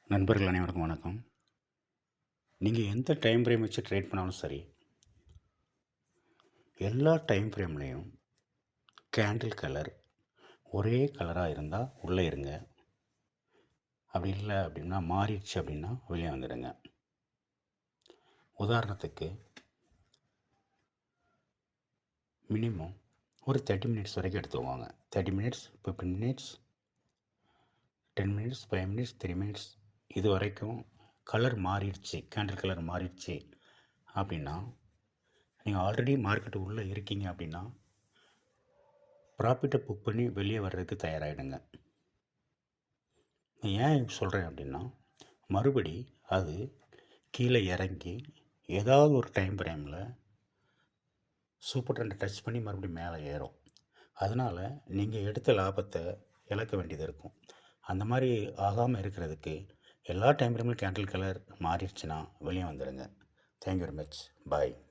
நண்பர்கள் அனைவருக்கும் வணக்கம். நீங்கள் எந்த டைம் ஃப்ரேம் வச்சு ட்ரேட் பண்ணாலும் சரி, எல்லா டைம் ஃப்ரேம்லேயும் கேண்டில் கலர் ஒரே கலராக இருந்தால் உள்ளே இருங்க. அப்படி இல்லை அப்படின்னா மாறிடுச்சு அப்படின்னா வெளியே வந்துடுங்க. உதாரணத்துக்கு மினிமம் ஒரு 30 மினிட்ஸ் வரைக்கும் எடுத்துக்குவாங்க. 30 minutes, 15 minutes, 10 minutes, 5 minutes, 3 minutes, இது வரைக்கும் கலர் மாறிடுச்சு, கேண்டில் கலர் மாறிடுச்சு அப்படின்னா நீங்கள் ஆல்ரெடி மார்க்கெட்டு உள்ளே இருக்கீங்க அப்படின்னா ப்ராஃபிட்டை புக் பண்ணி வெளியே வர்றதுக்கு தயாராகிடுங்க. ஏன் இப்படி சொல்கிறேன் அப்படின்னா, மறுபடி அது கீழே இறங்கி ஏதாவது ஒரு டைம் ஃப்ரேமில் சூப்பர் ட்ரெண்டை டச் பண்ணி மறுபடியும் மேலே ஏறும். அதனால் நீங்கள் எடுத்த லாபத்தை இழக்க வேண்டியது இருக்கும். அந்த மாதிரி ஆகாமல் இருக்கிறதுக்கு எல்லா டைம் ஃப்ரேம்லையும் கேண்டில் கலர் மாறிடுச்சுன்னா வெளியே வந்துடுங்க. Thank you very much. பாய்.